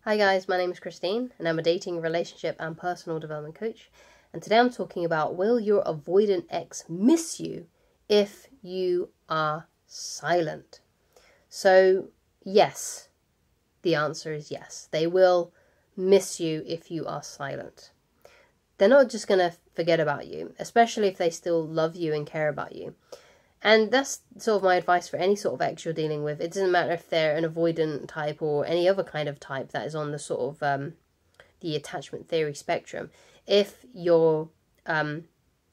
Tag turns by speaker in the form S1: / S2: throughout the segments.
S1: Hi guys, my name is Christine and I'm a dating, relationship and personal development coach. And today I'm talking about, will your avoidant ex miss you if you are silent? So yes, the answer is yes. They will miss you if you are silent. They're not just going to forget about you, especially if they still love you and care about you. And that's sort of my advice for any sort of ex you're dealing with. It doesn't matter if they're an avoidant type or any other kind of type that is on the sort of the attachment theory spectrum. If your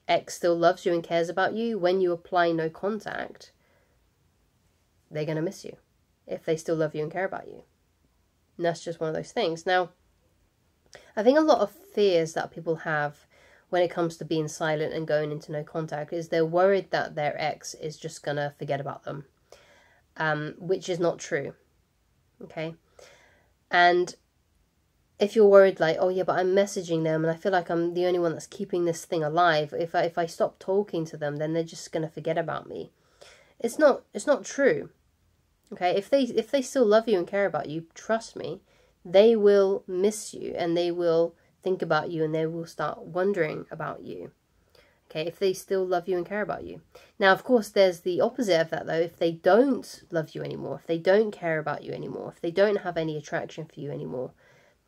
S1: ex still loves you and cares about you, when you apply no contact, they're going to miss you if they still love you and care about you. And that's just one of those things. Now, I think a lot of fears that people have when it comes to being silent and going into no contact is they're worried that their ex is just going to forget about them, which is not true, okay? And if you're worried like, oh yeah, but I'm messaging them and I feel like I'm the only one that's keeping this thing alive, if I stop talking to them, then they're just going to forget about me. It's not true, okay? If they still love you and care about you, trust me, they will miss you and they will think about you and they will start wondering about you, okay, if they still love you and care about you. Now, of course, there's the opposite of that, though. If they don't love you anymore, if they don't care about you anymore, if they don't have any attraction for you anymore,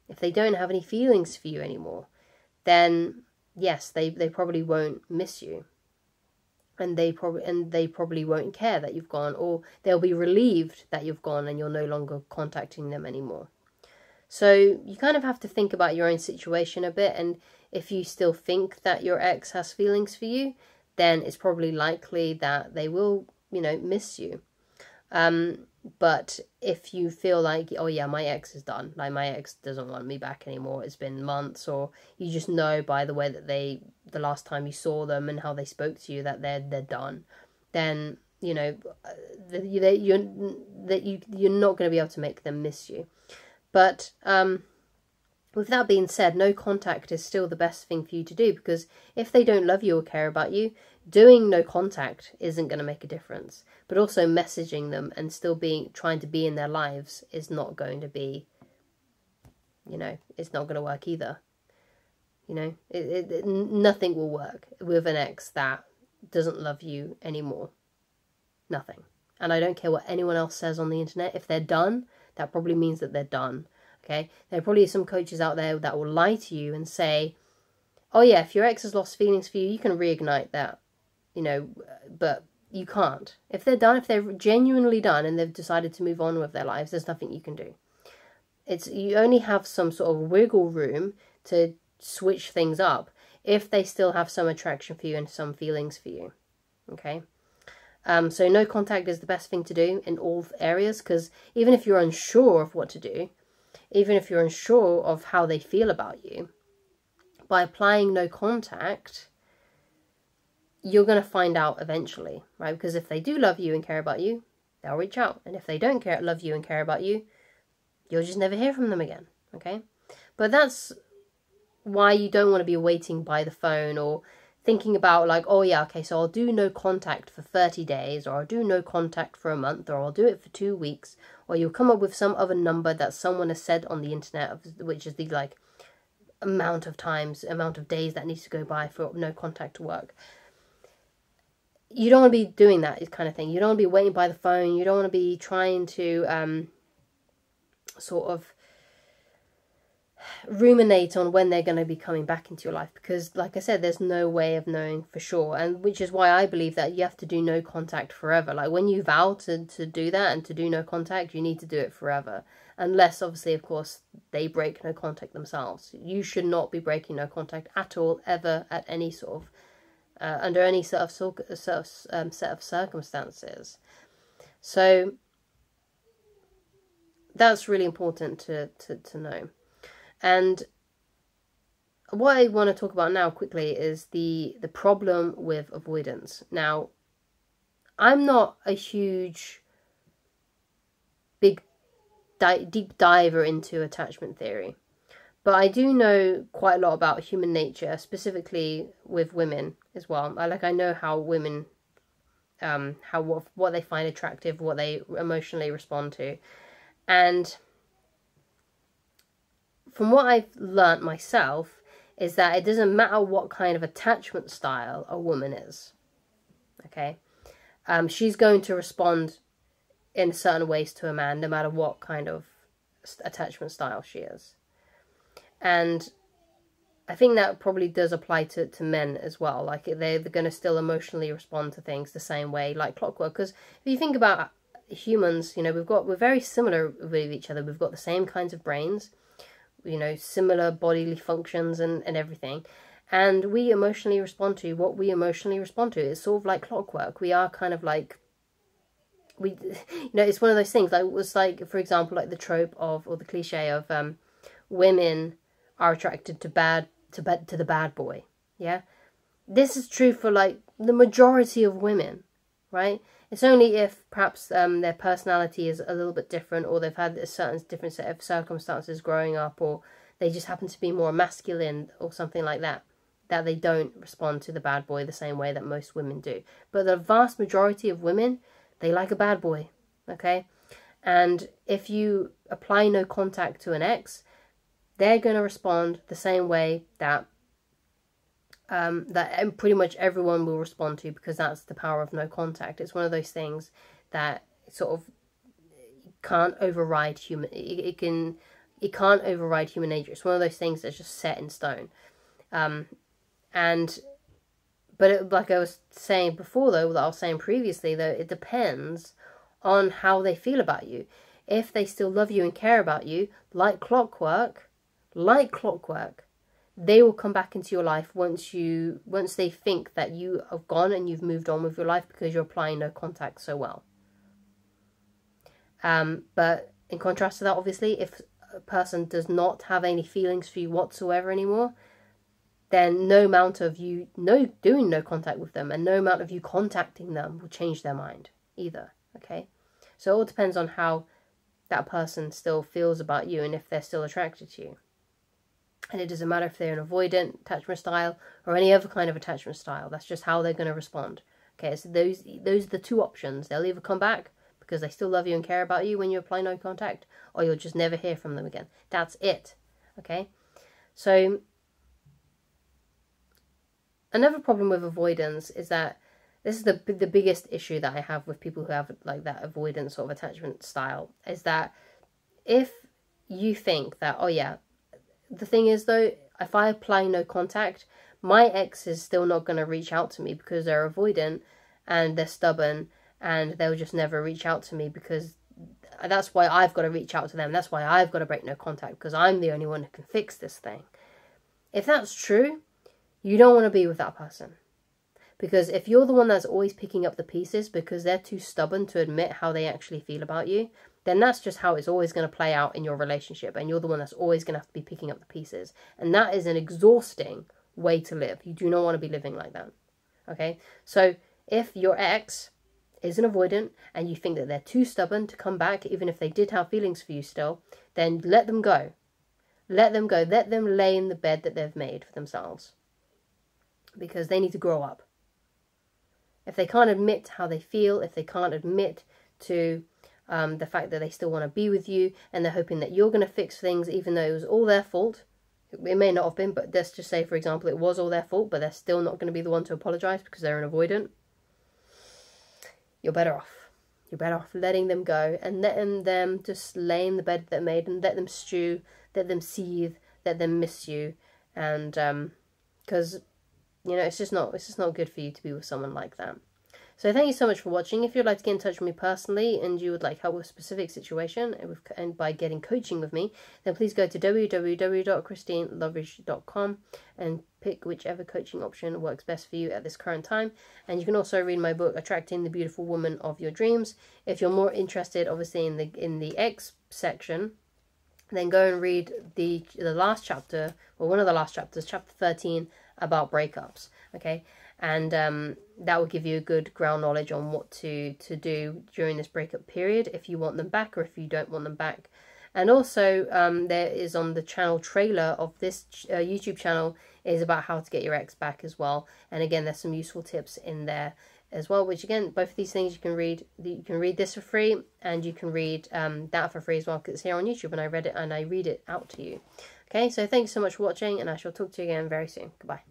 S1: if they don't have any feelings for you anymore, then yes, they probably won't miss you. And they probably won't care that you've gone, or they'll be relieved that you've gone and you're no longer contacting them anymore. So you kind of have to think about your own situation a bit, and if you still think that your ex has feelings for you, then it's probably likely that they will, miss you. But if you feel like, oh yeah, my ex is done, like my ex doesn't want me back anymore, it's been months, or you just know by the way that the last time you saw them and how they spoke to you that they're done, then you're not going to be able to make them miss you. But with that being said, no contact is still the best thing for you to do, because if they don't love you or care about you, doing no contact isn't going to make a difference. But also messaging them and still trying to be in their lives is not going to be, it's not going to work either. Nothing will work with an ex that doesn't love you anymore. Nothing. And I don't care what anyone else says on the internet. If they're done, that probably means that they're done, okay? There are probably some coaches out there that will lie to you and say, oh yeah, if your ex has lost feelings for you, you can reignite that, but you can't. If they're done, if they're genuinely done and they've decided to move on with their lives, there's nothing you can do. You only have some sort of wiggle room to switch things up if they still have some attraction for you and some feelings for you, okay? So no contact is the best thing to do in all areas, because even if you're unsure of what to do, even if you're unsure of how they feel about you, by applying no contact, you're going to find out eventually, right? Because if they do love you and care about you, they'll reach out. And if they don't love you and care about you, you'll just never hear from them again, okay? But that's why you don't want to be waiting by the phone or thinking about like, oh yeah, okay, so I'll do no contact for 30 days, or I'll do no contact for a month, or I'll do it for 2 weeks, or you'll come up with some other number that someone has said on the internet, which is the like amount of days that needs to go by for no contact to work. You don't want to be doing that kind of thing. You don't want to be waiting by the phone. You don't want to be trying to sort of ruminate on when they're going to be coming back into your life, because like I said, there's no way of knowing for sure, and which is why I believe that you have to do no contact forever. Like when you vow to do that and to do no contact, you need to do it forever, unless obviously of course they break no contact themselves. You should not be breaking no contact at all, ever, at any sort of under any set of circumstances. So that's really important to know. And what I want to talk about now quickly is the problem with avoidance. Now, I'm not a huge, big, deep diver into attachment theory, but I do know quite a lot about human nature, specifically with women as well. I know how women, what they find attractive, what they emotionally respond to, and from what I've learnt myself, is that it doesn't matter what kind of attachment style a woman is. Okay? She's going to respond in certain ways to a man, no matter what kind of attachment style she is. And I think that probably does apply to men as well. Like, they're going to still emotionally respond to things the same way, like clockwork. Because if you think about humans, you know, we're very similar with each other. We've got the same kinds of brains, you know, similar bodily functions and everything. And we emotionally respond to what we emotionally respond to. It's sort of like clockwork. We are kind of like, you know, it's one of those things. Like, it was like, for example, like the trope of, or the cliche of, women are attracted to the bad boy. Yeah, this is true for like the majority of women, right? It's only if perhaps their personality is a little bit different, or they've had a certain different set of circumstances growing up, or they just happen to be more masculine or something like that, that they don't respond to the bad boy the same way that most women do. But the vast majority of women, they like a bad boy, okay? And if you apply no contact to an ex, they're going to respond the same way that that pretty much everyone will respond to, because that's the power of no contact. It's one of those things that sort of can't override human. It can't override human nature. It's one of those things that's just set in stone. Like I was saying before, though, that I was saying previously, though, it depends on how they feel about you. If they still love you and care about you, like clockwork, they will come back into your life once they think that you have gone and you've moved on with your life, because you're applying no contact so well. But in contrast to that, obviously, if a person does not have any feelings for you whatsoever anymore, then no amount of you doing no contact with them and no amount of you contacting them will change their mind either. Okay, so it all depends on how that person still feels about you and if they're still attracted to you. And it doesn't matter if they're an avoidant attachment style or any other kind of attachment style. That's just how they're going to respond. Okay, so those are the two options. They'll either come back because they still love you and care about you when you apply no contact, or you'll just never hear from them again. That's it. Okay, so another problem with avoidance is that this is the biggest issue that I have with people who have like that avoidance sort of attachment style, is that if you think that, oh yeah, the thing is though, if I apply no contact, my ex is still not going to reach out to me because they're avoidant and they're stubborn, and they'll just never reach out to me, because that's why I've got to reach out to them. That's why I've got to break no contact, because I'm the only one who can fix this thing. If that's true, you don't want to be with that person. Because if you're the one that's always picking up the pieces because they're too stubborn to admit how they actually feel about you, then that's just how it's always going to play out in your relationship. And you're the one that's always going to have to be picking up the pieces. And that is an exhausting way to live. You do not want to be living like that. Okay? So if your ex is an avoidant and you think that they're too stubborn to come back, even if they did have feelings for you still, then let them go. Let them go. Let them lay in the bed that they've made for themselves. Because they need to grow up. If they can't admit how they feel, if they can't admit to the fact that they still want to be with you, and they're hoping that you're going to fix things even though it was all their fault, it may not have been, but let's just say, for example, it was all their fault, but they're still not going to be the one to apologise because they're an avoidant, you're better off. You're better off letting them go and letting them just lay in the bed that they made, and let them stew, let them seethe, let them miss you, and because you know, it's just not good for you to be with someone like that. So thank you so much for watching. If you'd like to get in touch with me personally and you would like help with a specific situation and by getting coaching with me, then please go to www.christineloveridge.com and pick whichever coaching option works best for you at this current time. And you can also read my book, Attracting the Beautiful Woman of Your Dreams. If you're more interested, obviously, in the X section, then go and read the last chapter, or one of the last chapters, chapter 13, about breakups. Okay, and that will give you a good ground knowledge on what to do during this breakup period, if you want them back or if you don't want them back. And also there is on the channel trailer of this YouTube channel is about how to get your ex back as well. And again, there's some useful tips in there as well, which again, both of these things you can read. You can read this for free, and you can read that for free as well, because it's here on YouTube and I read it and I read it out to you. Okay, so thanks so much for watching, and I shall talk to you again very soon. Goodbye.